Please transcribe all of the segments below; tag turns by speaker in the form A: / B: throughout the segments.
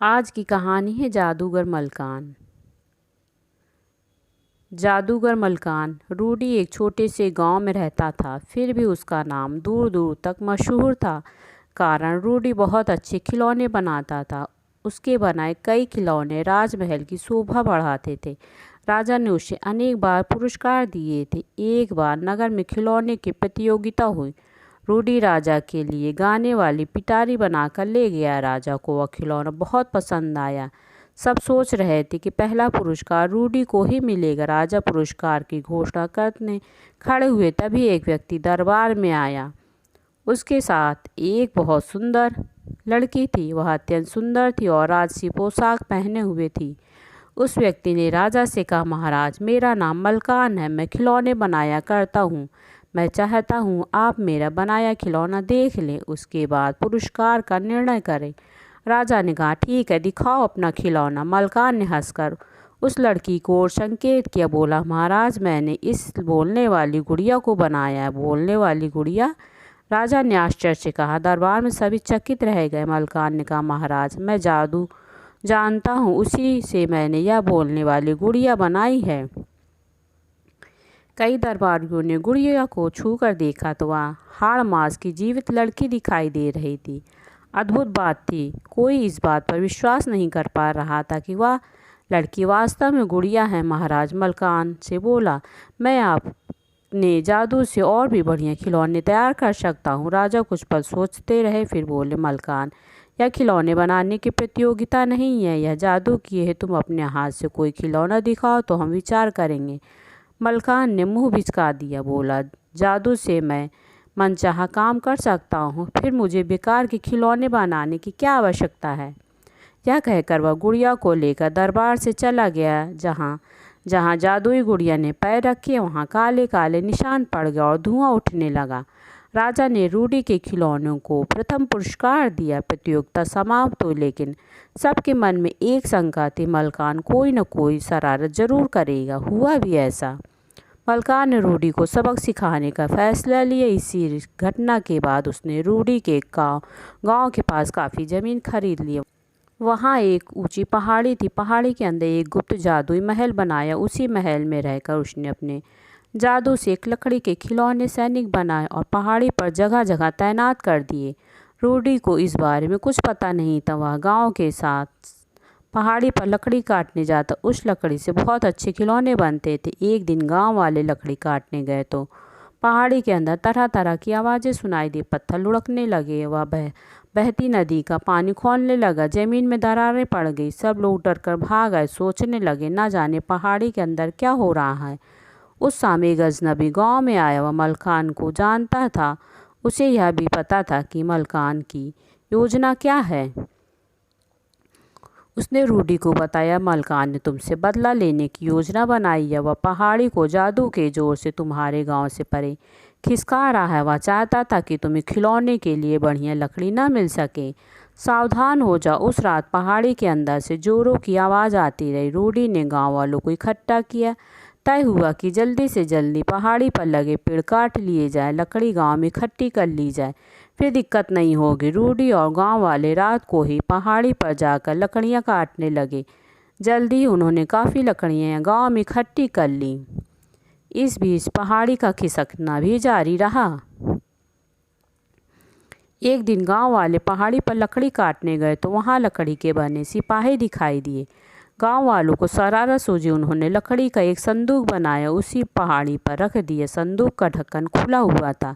A: आज की कहानी है जादूगर मलकान। जादूगर मलकान रूडी एक छोटे से गांव में रहता था। फिर भी उसका नाम दूर दूर तक मशहूर था, कारण रूडी बहुत अच्छे खिलौने बनाता था। उसके बनाए कई खिलौने राजमहल की शोभा बढ़ाते थे। राजा ने उसे अनेक बार पुरस्कार दिए थे। एक बार नगर में खिलौने की प्रतियोगिता हुई। रूडी राजा के लिए गाने वाली पिटारी बनाकर ले गया। राजा को वह खिलौना बहुत पसंद आया। सब सोच रहे थे कि पहला पुरस्कार रूडी को ही मिलेगा। राजा पुरस्कार की घोषणा करने खड़े हुए, तभी एक व्यक्ति दरबार में आया। उसके साथ एक बहुत सुंदर लड़की थी। वह अत्यंत सुंदर थी और राजसी पोशाक पहने हुए थी। उस व्यक्ति ने राजा से कहा, महाराज, मेरा नाम मलकान है। मैं खिलौने बनाया करता हूँ। मैं चाहता हूँ आप मेरा बनाया खिलौना देख लें, उसके बाद पुरस्कार का निर्णय करें। राजा ने कहा, ठीक है, दिखाओ अपना खिलौना। मलकान ने हंसकर उस लड़की को और संकेत किया, बोला, महाराज, मैंने इस बोलने वाली गुड़िया को बनाया है। बोलने वाली गुड़िया? राजा ने आश्चर्य से कहा। दरबार में सभी चकित रह गए। मलकान ने कहा, महाराज, मैं जादू जानता हूँ, उसी से मैंने यह बोलने वाली गुड़िया बनाई है। कई दरबारियों ने गुड़िया को छूकर देखा तो वह हाड़ मांस की जीवित लड़की दिखाई दे रही थी। अद्भुत बात थी। कोई इस बात पर विश्वास नहीं कर पा रहा था कि वह लड़की वास्तव में गुड़िया है। महाराज मलकान से बोला, मैं आपने जादू से और भी बढ़िया खिलौने तैयार कर सकता हूँ। राजा कुछ पल सोचते रहे, फिर बोले, मलकान, यह खिलौने बनाने की प्रतियोगिता नहीं है, यह जादू की है। तुम अपने हाथ से कोई खिलौना दिखाओ तो हम विचार करेंगे। मलकान ने मुंह बिचका दिया, बोला, जादू से मैं मनचाहा काम कर सकता हूँ, फिर मुझे बेकार के खिलौने बनाने की क्या आवश्यकता है। यह कहकर वह गुड़िया को लेकर दरबार से चला गया। जहाँ जहाँ जादुई गुड़िया ने पैर रखे, वहाँ काले काले निशान पड़ गए और धुआं उठने लगा। राजा ने रूडी के खिलौनों को प्रथम पुरस्कार दिया। प्रतियोगिता समाप्त हुई, लेकिन सबके मन में एक शंका थी, मलकान कोई न कोई शरारत जरूर करेगा। हुआ भी ऐसा। मलकान ने रूडी को सबक सिखाने का फैसला लिया। इसी घटना के बाद उसने रूडी के गांव के पास काफ़ी ज़मीन खरीद ली। वहाँ एक ऊंची पहाड़ी थी। पहाड़ी के अंदर एक गुप्त जादुई महल बनाया। उसी महल में रहकर उसने अपने जादू से एक लकड़ी के खिलौने सैनिक बनाए और पहाड़ी पर जगह जगह तैनात कर दिए। रूडी को इस बारे में कुछ पता नहीं था। वह गांव के साथ पहाड़ी पर लकड़ी काटने जाता। उस लकड़ी से बहुत अच्छे खिलौने बनते थे। एक दिन गांव वाले लकड़ी काटने गए तो पहाड़ी के अंदर तरह तरह की आवाज़ें सुनाई दी। पत्थर लुढ़कने लगे। वह बहती नदी का पानी खौलने लगा। जमीन में दरारें पड़ गई। सब लोग डरकर भाग आए। सोचने लगे, न जाने पहाड़ी के अंदर क्या हो रहा है। उस समय एक अजनबी गाँव में आया। वह मलकान को जानता था। उसे यह भी पता था कि मलकान की योजना क्या है। उसने रूडी को बताया, मलकान ने तुमसे बदला लेने की योजना बनाई है। वह पहाड़ी को जादू के जोर से तुम्हारे गांव से परे खिसका रहा है। वह चाहता था कि तुम्हें खिलौने के लिए बढ़िया लकड़ी न मिल सके। सावधान हो जाओ। उस रात पहाड़ी के अंदर से जोरों की आवाज़ आती रही। रूडी ने गांव वालों को इकट्ठा किया। तय हुआ कि जल्दी से जल्दी पहाड़ी पर लगे पेड़ काट लिए जाए, लकड़ी गांव में इकट्ठी कर ली जाए, फिर दिक्कत नहीं होगी। रूडी और गांव वाले रात को ही पहाड़ी पर जाकर लकड़ियां काटने लगे। जल्दी ही उन्होंने काफ़ी लकड़ियां गांव में इकट्ठी कर ली। इस बीच पहाड़ी का खिसकना भी जारी रहा। एक दिन गांव वाले पहाड़ी पर लकड़ी काटने गए तो वहां लकड़ी के बने सिपाही दिखाई दिए। गांव वालों को शरारत सूझी। उन्होंने लकड़ी का एक संदूक बनाया, उसी पहाड़ी पर रख दिया। संदूक का ढक्कन खुला हुआ था।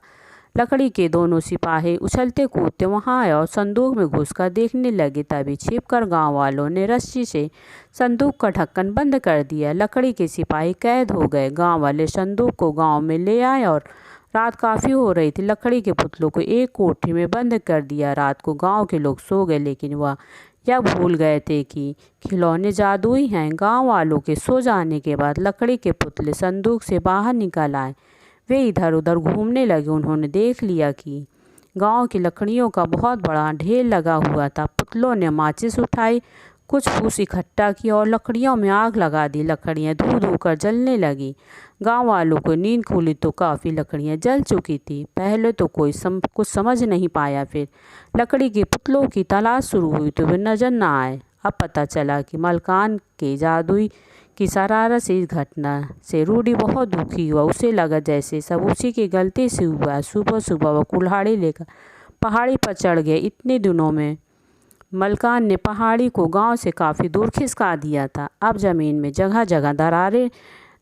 A: लकड़ी के दोनों सिपाही उछलते कूदते वहां आए और संदूक में घुसकर देखने लगे। तभी छिपकर गांव वालों ने रस्सी से संदूक का ढक्कन बंद कर दिया। लकड़ी के सिपाही कैद हो गए। गांव वाले संदूक को गांव में ले आए और रात काफ़ी हो रही थी। लकड़ी के पुतलों को एक कोठरी में बंद कर दिया। रात को गांव के लोग सो गए, लेकिन वह यह भूल गए थे कि खिलौने जादुई हैं। गांव वालों के सो जाने के बाद लकड़ी के पुतले संदूक से बाहर निकल आए। वे इधर उधर घूमने लगे। उन्होंने देख लिया कि गांव की लकड़ियों का बहुत बड़ा ढेर लगा हुआ था। पुतलों ने माचिस उठाई, कुछ फूस इकट्ठा किया और लकड़ियों में आग लगा दी। लकड़ियां धू धू कर जलने लगी। गांव वालों को नींद खुली तो काफ़ी लकड़ियां जल चुकी थी। पहले तो कोई कुछ समझ नहीं पाया। फिर लकड़ी के पुतलों की तलाश शुरू हुई तो वे नजर न आए। अब पता चला कि मलकान के जादुई की शरारत से इस घटना से रूडी बहुत दुखी हुआ। उसे लगा जैसे सब उसी की गलती से हुआ। सुबह सुबह वह कुल्हाड़ी लेकर पहाड़ी पर चढ़ गया। इतने दिनों में मलकान ने पहाड़ी को गांव से काफ़ी दूर खिसका दिया था। अब ज़मीन में जगह जगह दरारें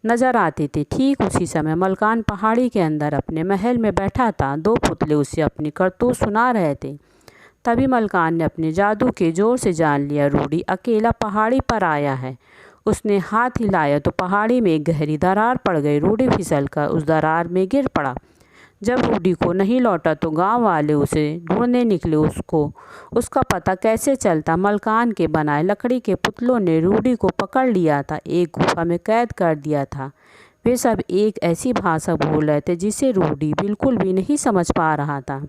A: नजर आती थी। ठीक उसी समय मलकान पहाड़ी के अंदर अपने महल में बैठा था। दो पुतले उसे अपनी करतूत सुना रहे थे। तभी मलकान ने अपने जादू के जोर से जान लिया रूडी अकेला पहाड़ी पर आया है। उसने हाथ हिलाया तो पहाड़ी में एक गहरी दरार पड़ गई। रूडी फिसलकर उस दरार में गिर पड़ा। जब रूडी को नहीं लौटा तो गांव वाले उसे ढूंढने निकले। उसका पता कैसे चलता? मलकान के बनाए लकड़ी के पुतलों ने रूडी को पकड़ लिया था, एक गुफा में कैद कर दिया था। वे सब एक ऐसी भाषा बोल रहे थे जिसे रूडी बिल्कुल भी नहीं समझ पा रहा था।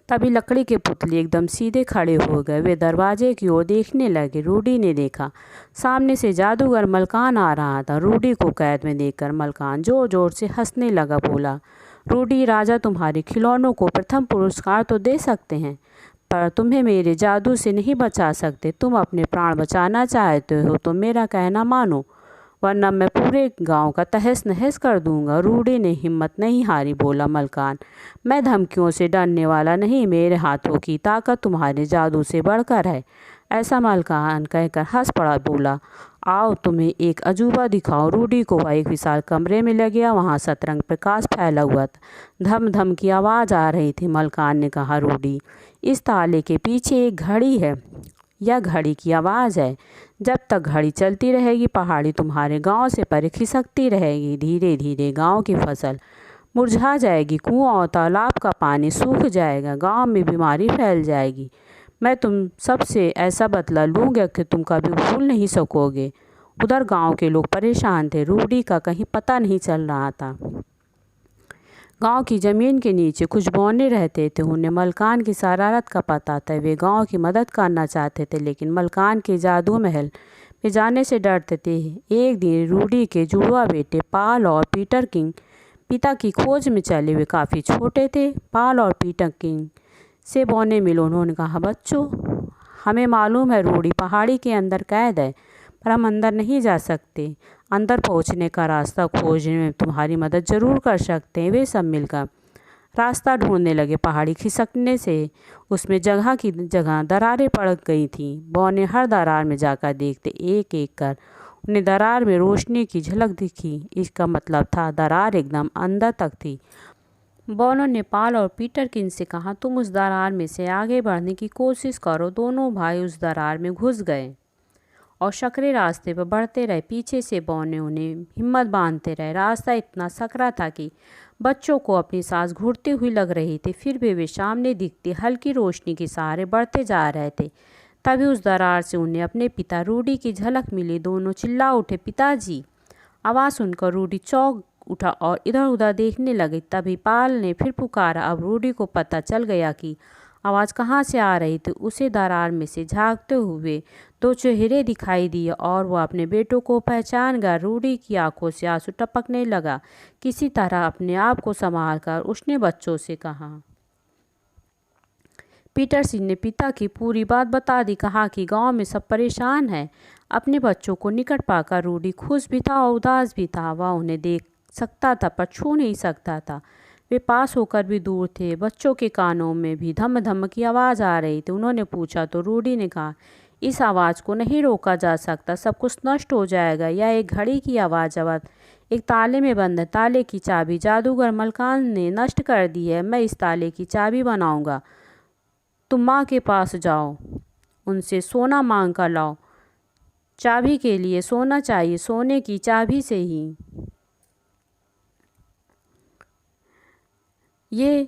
A: तभी लकड़ी के पुतले एकदम सीधे खड़े हो गए। वे दरवाजे की ओर देखने लगे। रूडी ने देखा सामने से जादूगर मलकान आ रहा था। रूडी को कैद में देखकर मलकान जोर जोर से हंसने लगा। बोला, रूडी, राजा तुम्हारे खिलौनों को प्रथम पुरस्कार तो दे सकते हैं, पर तुम्हें मेरे जादू से नहीं बचा सकते। तुम अपने प्राण बचाना चाहते हो तो मेरा कहना मानो, वरना मैं पूरे गांव का तहस नहस कर दूंगा। रूडी ने हिम्मत नहीं हारी। बोला, मलकान, मैं धमकियों से डरने वाला नहीं। मेरे हाथों की ताकत तुम्हारे जादू से बढ़कर है। ऐसा मलकान कहकर हंस पड़ा। बोला, आओ तुम्हें एक अजूबा दिखाओ। रूडी को वह एक विशाल कमरे में ले गया। वहाँ सतरंग प्रकाश फैला हुआ था। धम धम की आवाज़ आ रही थी। मलकान ने कहा, रूडी, इस ताले के पीछे एक घड़ी है। यह घड़ी की आवाज़ है। जब तक घड़ी चलती रहेगी पहाड़ी तुम्हारे गांव से परे खिसकती रहेगी। धीरे धीरे गांव की फसल मुरझा जाएगी, कुआं और तालाब का पानी सूख जाएगा, गांव में बीमारी फैल जाएगी। मैं तुम सबसे ऐसा बदला लूँगा कि तुम कभी भूल नहीं सकोगे। उधर गांव के लोग परेशान थे। रूडी का कहीं पता नहीं चल रहा था। गांव की ज़मीन के नीचे कुछ बौने रहते थे। उन्हें मलकान की शरारत का पता था। वे गांव की मदद करना चाहते थे, लेकिन मलकान के जादू महल में जाने से डरते थे। एक दिन रूडी के जुड़वा बेटे पाल और पीटर किंग पिता की खोज में चले। वे काफ़ी छोटे थे। पाल और पीटर किंग से बौने मिले। उन्होंने कहा, बच्चों, हमें मालूम है रूडी पहाड़ी के अंदर कैद है, पर हम अंदर नहीं जा सकते। अंदर पहुंचने का रास्ता खोजने में तुम्हारी मदद ज़रूर कर सकते हैं। वे सब मिलकर रास्ता ढूंढने लगे। पहाड़ी खिसकने से उसमें जगह की जगह दरारें पड़ गई थीं। बौने हर दरार में जाकर देखते। एक एक कर उन्हें दरार में रोशनी की झलक दिखी। इसका मतलब था दरार एकदम अंदर तक थी। बौनों ने पाल और पीटर किंग से कहा, तुम उस दरार में से आगे बढ़ने की कोशिश करो। दोनों भाई उस दरार में घुस गए और सकरे रास्ते पर बढ़ते रहे। पीछे से बौने उन्हें हिम्मत बांधते रहे। रास्ता इतना सकरा था कि बच्चों को अपनी सांस घुटती हुई लग रही थी। फिर भी वे सामने दिखती हल्की रोशनी के सहारे बढ़ते जा रहे थे। तभी उस दरार से उन्हें अपने पिता रूडी की झलक मिली। दोनों चिल्ला उठे, पिताजी! आवाज़ सुनकर रूडी चौंक उठा और इधर उधर देखने लगे। तभी पाल ने फिर पुकारा। अब रूडी को पता चल गया कि आवाज़ कहाँ से आ रही थी। उसे दरार में से झांकते हुए दो चेहरे दिखाई दिए और वह अपने बेटों को पहचान गया। रूडी की आंखों से आंसू टपकने लगा। किसी तरह अपने आप को संभाल कर उसने बच्चों से कहा। पीटर सिंह ने पिता की पूरी बात बता दी। कहा कि गांव में सब परेशान हैं। अपने बच्चों को निकट पाकर रूडी खुश भी था और उदास भी था। वह उन्हें देख सकता था पर छू नहीं सकता था। वे पास होकर भी दूर थे। बच्चों के कानों में भी धम धम की आवाज़ आ रही थी। उन्होंने पूछा तो रूडी ने कहा, इस आवाज़ को नहीं रोका जा सकता, सब कुछ नष्ट हो जाएगा। यह एक घड़ी की आवाज़ एक ताले में बंद है। ताले की चाबी जादूगर मलकान ने नष्ट कर दी है। मैं इस ताले की चाबी बनाऊंगा। तुम माँ के पास जाओ, उनसे सोना मांग कर लाओ। चाबी के लिए सोना चाहिए, सोने की चाबी से ही ये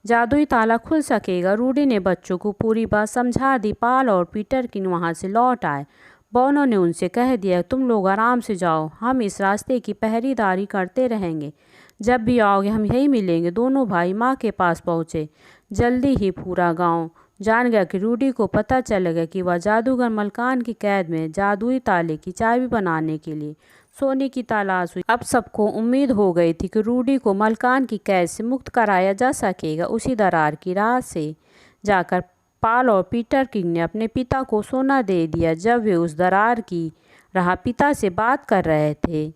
A: जादुई ताला खुल सकेगा। रूडी ने बच्चों को पूरी बात समझा दी। पाल और पीटर किंग वहाँ से लौट आए। बौनों ने उनसे कह दिया, तुम लोग आराम से जाओ, हम इस रास्ते की पहरेदारी करते रहेंगे। जब भी आओगे हम यहीं मिलेंगे। दोनों भाई माँ के पास पहुँचे। जल्दी ही पूरा गांव जान गया कि रूडी को पता चल गया कि वह जादूगर मलकान की कैद में जादुई ताले की चाबी बनाने के लिए सोने की तलाश हुई। अब सबको उम्मीद हो गई थी कि रूडी को मलकान की कैद से मुक्त कराया जा सकेगा। उसी दरार की राह से जाकर पॉल और पीटर किंग ने अपने पिता को सोना दे दिया। जब वे उस दरार की राह पिता से बात कर रहे थे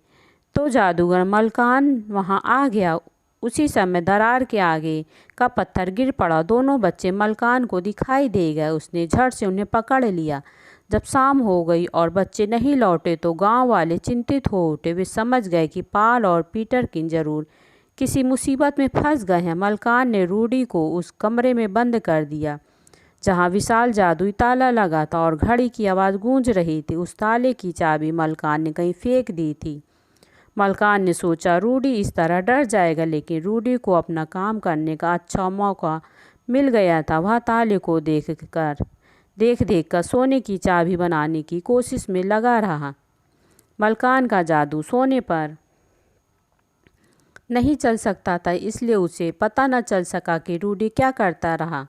A: तो जादूगर मलकान वहां आ गया। उसी समय दरार के आगे का पत्थर गिर पड़ा। दोनों बच्चे मलकान को दिखाई दे गए। उसने झट से उन्हें पकड़ लिया। जब शाम हो गई और बच्चे नहीं लौटे तो गांव वाले चिंतित हो उठे। वे समझ गए कि पॉल और पीटर किंग जरूर किसी मुसीबत में फंस गए हैं। मलकान ने रूडी को उस कमरे में बंद कर दिया जहां विशाल जादुई ताला लगा था और घड़ी की आवाज़ गूंज रही थी। उस ताले की चाबी मलकान ने कहीं फेंक दी थी। मलकान ने सोचा रूडी इस तरह डर जाएगा, लेकिन रूडी को अपना काम करने का अच्छा मौका मिल गया था। वह ताले को देख देख कर सोने की चाबी बनाने की कोशिश में लगा रहा। मलकान का जादू सोने पर नहीं चल सकता था, इसलिए उसे पता न चल सका कि रूडी क्या करता रहा।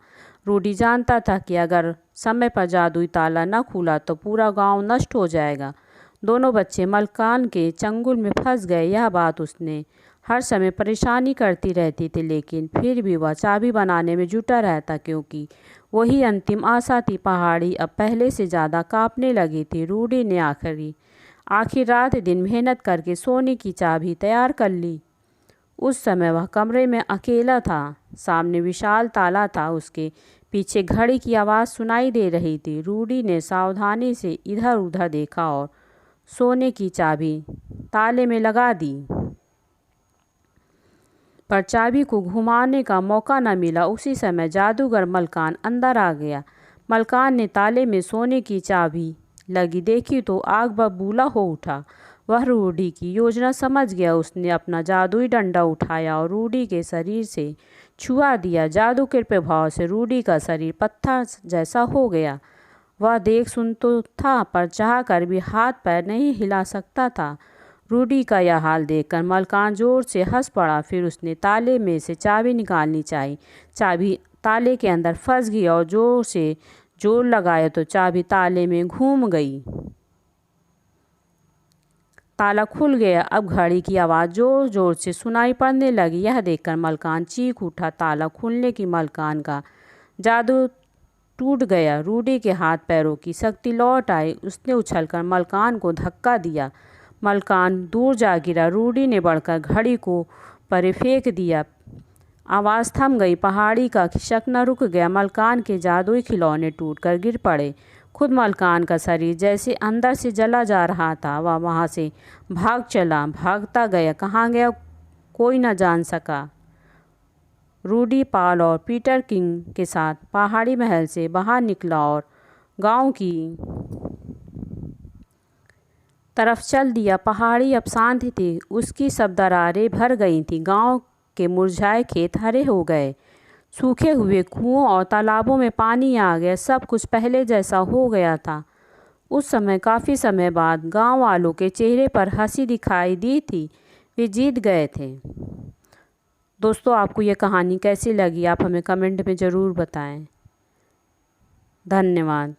A: रूडी जानता था कि अगर समय पर जादुई ताला न खुला तो पूरा गांव नष्ट हो जाएगा। दोनों बच्चे मलकान के चंगुल में फंस गए। यह बात उसने हर समय परेशानी करती रहती थी, लेकिन फिर भी वह चाबी बनाने में जुटा रहता क्योंकि वही अंतिम आशा थी। पहाड़ी अब पहले से ज़्यादा कांपने लगी थी। रूडी ने आखिर रात दिन मेहनत करके सोने की चाबी तैयार कर ली। उस समय वह कमरे में अकेला था। सामने विशाल ताला था, उसके पीछे घड़ी की आवाज़ सुनाई दे रही थी। रूडी ने सावधानी से इधर उधर देखा और सोने की चाबी ताले में लगा दी, पर चाबी को घुमाने का मौका न मिला। उसी समय जादूगर मलकान अंदर आ गया। मलकान ने ताले में सोने की चाबी लगी देखी तो आग बबूला हो उठा। वह रूडी की योजना समझ गया। उसने अपना जादुई डंडा उठाया और रूडी के शरीर से छुआ दिया। जादू के प्रभाव से रूडी का शरीर पत्थर जैसा हो गया। वह देख सुन तो था, पर चाह कर भी हाथ पैर नहीं हिला सकता था। रूडी का यह हाल देखकर मलकान जोर से हंस पड़ा। फिर उसने ताले में से चाबी निकालनी चाहिए। चाबी ताले के अंदर फंस गई और जोर से जोर लगाया तो चाबी ताले में घूम गई। ताला खुल गया। अब घड़ी की आवाज़ जोर जोर से सुनाई पड़ने लगी। यह देखकर मलकान चीख उठा। ताला खुलने की मलकान का जादू टूट गया। रूडी के हाथ पैरों की शक्ति लौट आई। उसने उछलकर मलकान को धक्का दिया। मलकान दूर जा गिरा। रूडी ने बढ़कर घड़ी को परे फेंक दिया। आवाज़ थम गई। पहाड़ी का खिसकना रुक गया। मलकान के जादुई खिलौने टूटकर गिर पड़े। खुद मलकान का शरीर जैसे अंदर से जला जा रहा था। वह वहाँ से भाग चला, भागता गया। कहाँ गया कोई न जान सका। रूडी पॉल और पीटर किंग के साथ पहाड़ी महल से बाहर निकला और गांव की तरफ चल दिया। पहाड़ी अब शांत थी। उसकी सब दरारें भर गई थीं। गांव के मुरझाए खेत हरे हो गए। सूखे हुए कुओं और तालाबों में पानी आ गया। सब कुछ पहले जैसा हो गया था। उस समय काफ़ी समय बाद गांव वालों के चेहरे पर हंसी दिखाई दी थी। वे जीत गए थे। दोस्तों, आपको ये कहानी कैसी लगी आप हमें कमेंट में ज़रूर बताएं। धन्यवाद।